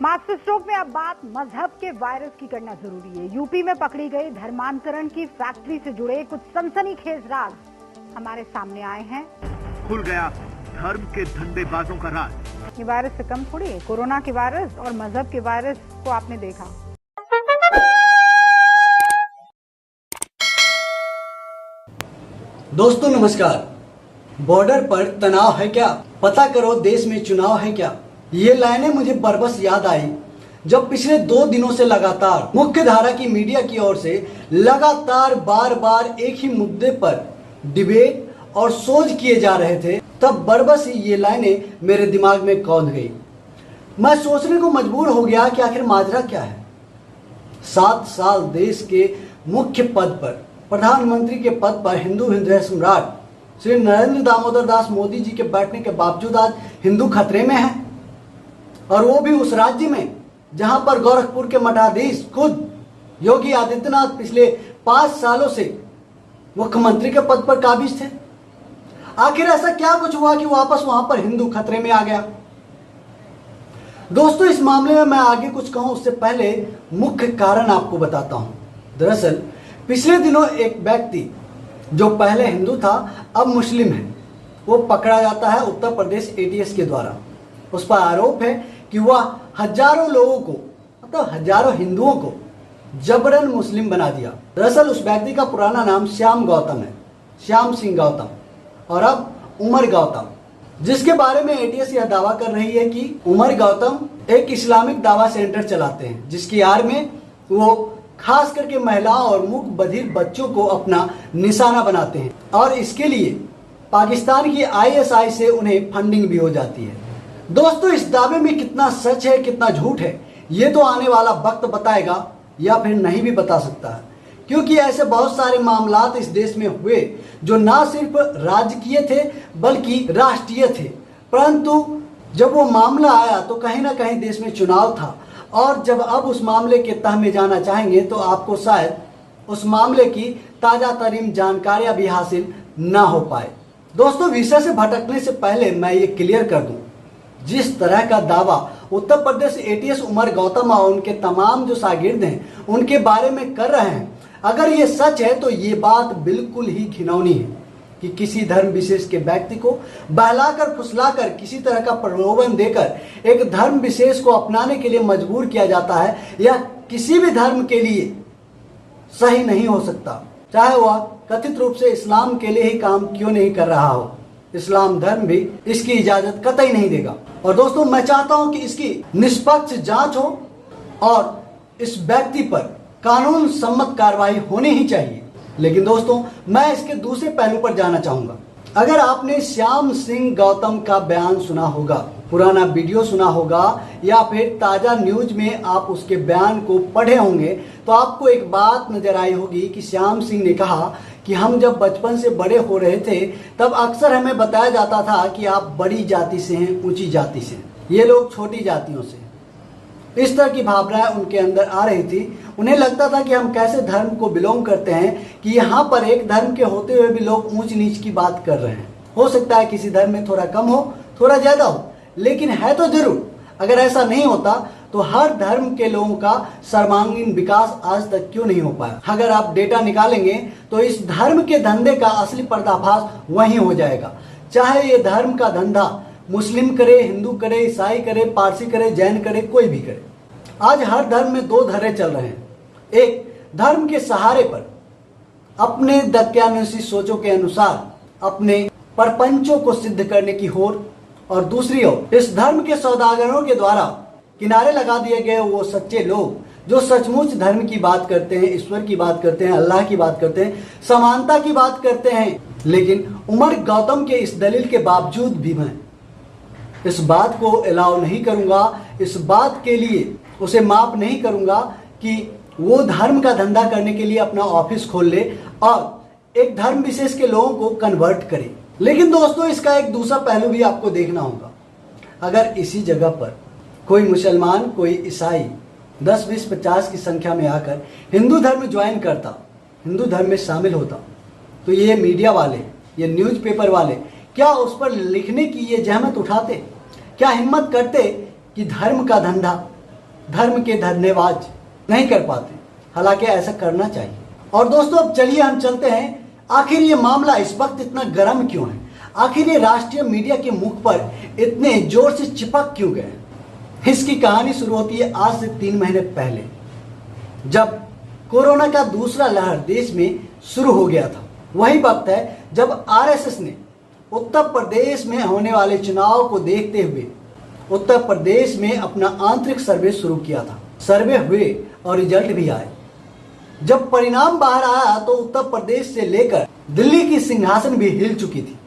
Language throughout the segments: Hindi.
मास्टर स्ट्रोक में अब बात मजहब के वायरस की करना जरूरी है। यूपी में पकड़ी गई धर्मांतरण की फैक्ट्री से जुड़े कुछ सनसनीखेज राज हमारे सामने आए हैं। खुल गया धर्म के धंधेबाजों का राज। ये वायरस से कम थोड़ी है। कोरोना के वायरस और मजहब के वायरस को आपने देखा। दोस्तों नमस्कार। बॉर्डर पर तनाव है क्या? पता करो देश में चुनाव है क्या? ये लाइनें मुझे बरबस याद आई जब पिछले 2 दिनों से लगातार मुख्य धारा की मीडिया की ओर से लगातार बार बार एक ही मुद्दे पर डिबेट और सोच किए जा रहे थे। तब बरबस ये लाइनें मेरे दिमाग में कौंध गई। मैं सोचने को मजबूर हो गया कि आखिर माजरा क्या है। 7 साल देश के मुख्य पद पर, प्रधानमंत्री के पद पर हिंदू हृदय सम्राट श्री नरेंद्र दामोदर दास मोदी जी के बैठने के बावजूद आज हिंदू खतरे में है, और वो भी उस राज्य में जहां पर गोरखपुर के मठाधीश खुद योगी आदित्यनाथ पिछले 5 सालों से मुख्यमंत्री के पद पर काबिज थे। आखिर ऐसा क्या कुछ हुआ कि वापस वहां पर हिंदू खतरे में आ गया? दोस्तों, इस मामले में मैं आगे कुछ कहूं उससे पहले मुख्य कारण आपको बताता हूं। दरअसल पिछले दिनों एक व्यक्ति जो पहले हिंदू था अब मुस्लिम है, वो पकड़ा जाता है उत्तर प्रदेश एटीएस के द्वारा। उस पर आरोप है कि वह हजारों लोगों को, मतलब हजारों हिंदुओं को जबरन मुस्लिम बना दिया। दरअसल उस व्यक्ति का पुराना नाम श्याम गौतम है, श्याम सिंह गौतम, और अब उमर गौतम, जिसके बारे में एटीएस यह दावा कर रही है कि उमर गौतम एक इस्लामिक दावा सेंटर चलाते हैं, जिसकी आड़ में वो खास करके महिलाओं और मूक बधिर बच्चों को अपना निशाना बनाते हैं, और इसके लिए पाकिस्तान की आईएसआई से उन्हें फंडिंग भी हो जाती है। दोस्तों, इस दावे में कितना सच है कितना झूठ है ये तो आने वाला वक्त बताएगा, या फिर नहीं भी बता सकता है, क्योंकि ऐसे बहुत सारे मामलात इस देश में हुए जो ना सिर्फ राजकीय थे बल्कि राष्ट्रीय थे। परंतु जब वो मामला आया तो कहीं ना कहीं देश में चुनाव था, और जब अब उस मामले के तह में जाना चाहेंगे तो आपको शायद उस मामले की ताजा तरीन जानकारियां भी हासिल ना हो पाए। दोस्तों, विषय से भटकने से पहले मैं ये क्लियर कर दूं, जिस तरह का दावा उत्तर प्रदेश एटीएस उमर गौतम और उनके तमाम जो शागिर्द हैं उनके बारे में कर रहे हैं, अगर ये सच है तो ये बात बिल्कुल ही घिनौनी है कि किसी धर्म विशेष के व्यक्ति को बहलाकर फुसलाकर किसी तरह का प्रलोभन देकर एक धर्म विशेष को अपनाने के लिए मजबूर किया जाता है। यह किसी भी धर्म के लिए सही नहीं हो सकता, चाहे वह कथित रूप से इस्लाम के लिए ही काम क्यों नहीं कर रहा हो। इस्लाम धर्म भी इसकी इजाजत कतई नहीं देगा। और दोस्तों, मैं चाहता हूं कि इसकी निष्पक्ष जांच हो और इस व्यक्ति पर कानून सम्मत कार्रवाई होनी ही चाहिए। लेकिन दोस्तों, मैं इसके दूसरे पहलू पर जाना चाहूंगा। अगर आपने श्याम सिंह गौतम का बयान सुना होगा, पुराना वीडियो सुना होगा, या फिर ताजा न्यूज में आप उसके बयान को पढ़े होंगे, तो आपको एक बात नजर आई होगी कि श्याम सिंह ने कहा कि हम जब बचपन से बड़े हो रहे थे तब अक्सर हमें बताया जाता था कि आप बड़ी जाति से हैं, ऊंची जाति से, ये लोग छोटी जातियों से। इस तरह की भावनाएं उनके अंदर आ रही थी। उन्हें लगता था कि हम कैसे धर्म को बिलोंग करते हैं कि यहाँ पर एक धर्म के होते हुए भी लोग ऊंच नीच की बात कर रहे हैं। हो सकता है किसी धर्म में थोड़ा कम हो, थोड़ा ज्यादा हो, लेकिन है तो जरूर। अगर ऐसा नहीं होता तो हर धर्म के लोगों का सर्वांगीण विकास आज तक क्यों नहीं हो पाया? अगर आप डेटा निकालेंगे तो इस धर्म के धंधे का असली पर्दाफाश वहीं हो जाएगा। चाहे ये धर्म का धंधा मुस्लिम करे, हिंदू करे, ईसाई करे, पारसी करे, जैन करे, कोई भी करे। आज हर धर्म में 2 धर्रे चल रहे हैं। एक धर्म के सहारे पर अपने दत्यानुसी सोचों के अनुसार अपने परपंचों को सिद्ध करने की होड़, और दूसरी ओर इस धर्म के सौदागरों के द्वारा किनारे लगा दिए गए वो सच्चे लोग जो सचमुच धर्म की बात करते हैं, ईश्वर की बात करते हैं, अल्लाह की बात करते हैं, समानता की बात करते हैं। लेकिन उमर गौतम के इस दलील के बावजूद भी मैं इस बात को अलाउ नहीं करूंगा, इस बात के लिए उसे माफ नहीं करूंगा कि वो धर्म का धंधा करने के लिए अपना ऑफिस खोल ले और एक धर्म विशेष के लोगों को कन्वर्ट करे। लेकिन दोस्तों, इसका एक दूसरा पहलू भी आपको देखना होगा। अगर इसी जगह पर कोई मुसलमान, कोई ईसाई 10, 20, 50 की संख्या में आकर हिंदू धर्म ज्वाइन करता, हिंदू धर्म में शामिल होता, तो ये मीडिया वाले, ये न्यूज़पेपर वाले क्या उस पर लिखने की ये जहमत उठाते? क्या हिम्मत करते कि धर्म का धंधा धर्म के धन्यवाद नहीं कर पाते, हालांकि ऐसा करना चाहिए। और दोस्तों अब चलिए हम चलते हैं, आखिर ये मामला इस वक्त इतना गर्म क्यों है, आखिर ये राष्ट्रीय मीडिया के मुख पर इतने जोर से चिपक क्यों गए। इसकी कहानी शुरू होती है आज से 3 महीने पहले, जब कोरोना का दूसरा लहर देश में शुरू हो गया था। वही वक्त है जब आरएसएस ने उत्तर प्रदेश में होने वाले चुनाव को देखते हुए उत्तर प्रदेश में अपना आंतरिक सर्वे शुरू किया था। सर्वे हुए और रिजल्ट भी आए। जब परिणाम बाहर आया तो उत्तर प्रदेश से लेकर दिल्ली की सिंहासन भी हिल चुकी थी।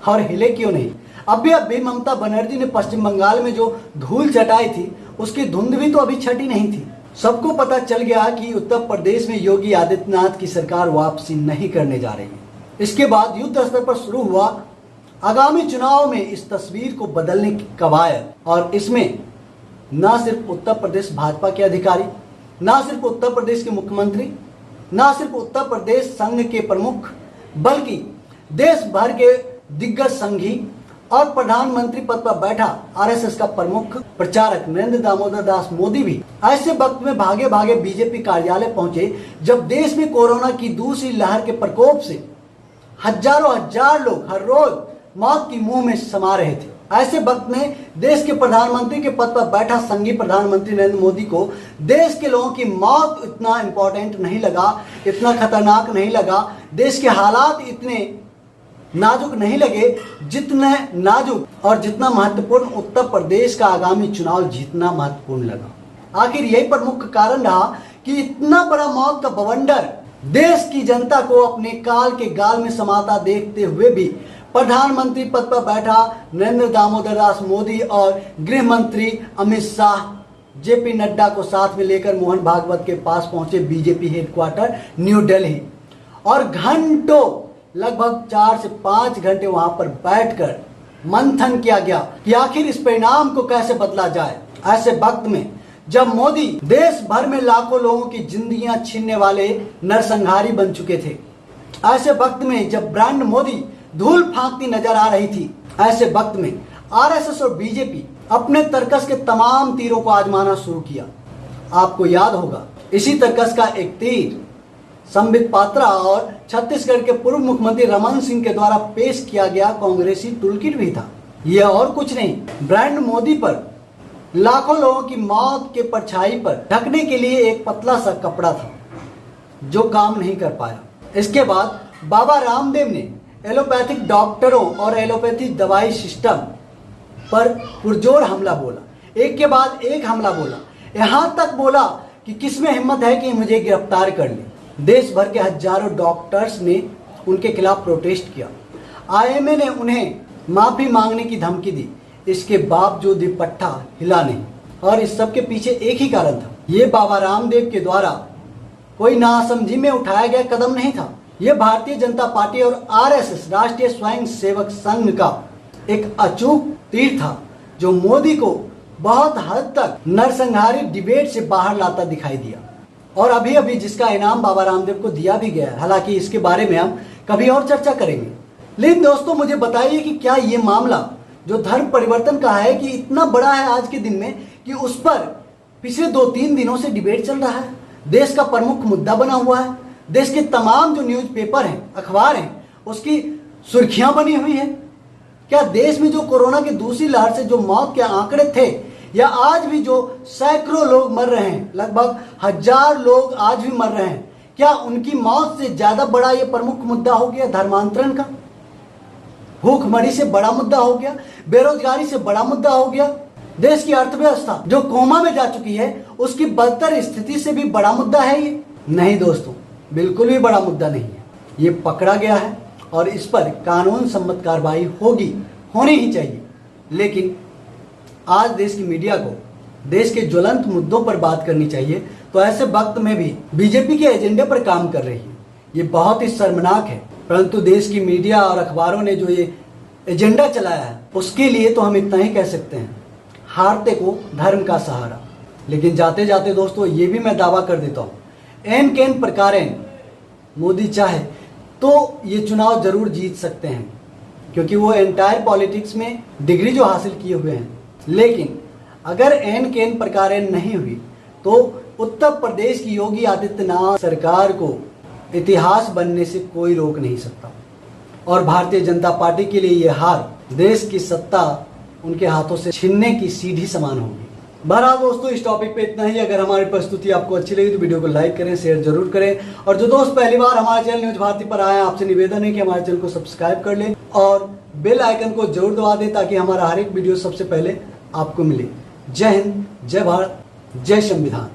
और हिले क्यों नहीं, अभी ममता बनर्जी ने पश्चिम बंगाल में जो धूल चटाई थी उसकी धुंध भी तो अभी छटी नहीं थी। सबको पता चल गया कि उत्तर प्रदेश में योगी आदित्यनाथ की सरकार वापसी नहीं करने जा रही है। इसके बाद युद्ध स्तर पर शुरू हुआ आगामी चुनाव में इस तस्वीर को बदलने की कवायद। और इसमें न सिर्फ उत्तर प्रदेश भाजपा के अधिकारी, न सिर्फ उत्तर प्रदेश के मुख्यमंत्री, न सिर्फ उत्तर प्रदेश संघ के प्रमुख, बल्कि देश भर के दिग्गज संघी और प्रधानमंत्री पद पर बैठा आरएसएस का प्रमुख प्रचारक नरेंद्र दामोदर दास मोदी भी ऐसे वक्त में भागे भागे बीजेपी कार्यालय पहुंचे जब देश में कोरोना की दूसरी लहर के प्रकोप से हजारों हजार लोग हर रोज मौत की मुंह में समा रहे थे। ऐसे वक्त में देश के प्रधानमंत्री के पद पर बैठा संघी प्रधानमंत्री नरेंद्र मोदी को देश के लोगों की मौत इतना इंपॉर्टेंट नहीं लगा, इतना खतरनाक नहीं लगा, देश के हालात इतने नाजुक नहीं लगे जितने नाजुक और जितना महत्वपूर्ण उत्तर प्रदेश का आगामी चुनाव जीतना महत्वपूर्ण लगा। आखिर यही प्रमुख कारण रहा कि इतना बड़ा मौत का बवंडर देश की जनता को अपने काल के गाल में समाता देखते हुए भी प्रधानमंत्री पद पर बैठा नरेंद्र दामोदर दास मोदी और गृह मंत्री अमित शाह जेपी नड्डा को साथ में लेकर मोहन भागवत के पास पहुंचे बीजेपी हेडक्वार्टर न्यू दिल्ली और घंटों लगभग 4 से 5 घंटे वहां पर बैठकर मंथन किया गया कि आखिर इस परिणाम को कैसे बदला जाए। ऐसे वक्त में जब मोदी देश भर में लाखों लोगों की जिंदगियां छीनने वाले नरसंहारी बन चुके थे, ऐसे वक्त में जब ब्रांड मोदी धूल फांकती नजर आ रही थी, ऐसे वक्त में आरएसएस और बीजेपी अपने तर्कस के तमाम तीरों को आजमाना शुरू किया। आपको याद होगा इसी तर्कस का एक तीर संबित पात्रा और छत्तीसगढ़ के पूर्व मुख्यमंत्री रमन सिंह के द्वारा पेश किया गया कांग्रेसी टूलकिट भी था। यह और कुछ नहीं, ब्रांड मोदी पर लाखों लोगों की मौत के परछाई पर ढकने के लिए एक पतला सा कपड़ा था जो काम नहीं कर पाया। इसके बाद बाबा रामदेव ने एलोपैथिक डॉक्टरों और एलोपैथी दवाई सिस्टम पर पुरजोर हमला बोला, एक के बाद एक हमला बोला, यहां तक बोला कि किसमें हिम्मत है कि मुझे गिरफ्तार कर ले। देश भर के हजारों डॉक्टर्स ने उनके खिलाफ प्रोटेस्ट किया। आईएमए ने उन्हें माफी मांगने की धमकी दी, इसके बावजूद पट्टा हिला नहीं। और इस सब के पीछे एक ही कारण था, ये बाबा रामदेव के द्वारा कोई नासमझी में उठाया गया कदम नहीं था। यह भारतीय जनता पार्टी और आरएसएस राष्ट्रीय स्वयं सेवक संघ का एक अचूक तीर था जो मोदी को बहुत हद तक नरसंहारी डिबेट से बाहर लाता दिखाई दिया। और अभी अभी जिसका इनाम बाबा रामदेव को दिया भी गया है, हालांकि इसके बारे में हम कभी और चर्चा करेंगे। लेकिन दोस्तों मुझे बताइए कि क्या ये मामला जो धर्म परिवर्तन का है कि इतना बड़ा है आज के दिन में कि उस पर पिछले 2-3 दिनों से डिबेट चल रहा है, देश का प्रमुख मुद्दा बना हुआ है, देश के तमाम जो न्यूज़पेपर हैं, अखबार हैं, उसकी सुर्खियां बनी हुई है। क्या देश में जो कोरोना की दूसरी लहर से जो मौत के आंकड़े थे या आज भी जो सैकड़ों लोग मर रहे हैं, लगभग 1000 लोग आज भी मर रहे हैं, क्या उनकी मौत से ज्यादा बड़ा ये प्रमुख मुद्दा हो गया धर्मांतरण का? भूखमरी से बड़ा मुद्दा हो गया, बेरोजगारी से बड़ा मुद्दा हो गया, देश की अर्थव्यवस्था जो कोमा में जा चुकी है उसकी बदतर स्थिति से भी बड़ा मुद्दा है ये? नहीं दोस्तों, बिल्कुल भी बड़ा मुद्दा नहीं है। ये पकड़ा गया है और इस पर कानून सम्मत कार्रवाई होगी, होनी ही चाहिए। लेकिन आज देश की मीडिया को देश के ज्वलंत मुद्दों पर बात करनी चाहिए, तो ऐसे वक्त में भी बीजेपी के एजेंडे पर काम कर रही है। ये बहुत ही शर्मनाक है। परंतु देश की मीडिया और अखबारों ने जो ये एजेंडा चलाया है उसके लिए तो हम इतना ही कह सकते हैं, हारते को धर्म का सहारा। लेकिन जाते जाते दोस्तों ये भी मैं दावा कर देता हूँ, एन केन प्रकारेण मोदी चाहे तो ये चुनाव जरूर जीत सकते हैं, क्योंकि वो एंटायर पॉलिटिक्स में डिग्री जो हासिल किए हुए हैं। लेकिन अगर एन के एन प्रकारेण नहीं हुई तो उत्तर प्रदेश की योगी आदित्यनाथ सरकार को इतिहास बनने से कोई रोक नहीं सकता और भारतीय जनता पार्टी के लिए यह हार देश की सत्ता उनके हाथों से छीनने की सीढ़ी समान होगी। बहरहाल दोस्तों, इस टॉपिक पे इतना ही। अगर हमारी प्रस्तुति आपको अच्छी लगी तो वीडियो को लाइक करें, शेयर जरूर करें और जो दोस्त पहली बार हमारे चैनल न्यूज भारती पर आए हैं, आपसे निवेदन है कि हमारे चैनल को सब्सक्राइब कर लें और बेल आइकन को जरूर दबा दें ताकि हमारा हर एक वीडियो सबसे पहले आपको मिले। जय हिंद, जय भारत, जय संविधान।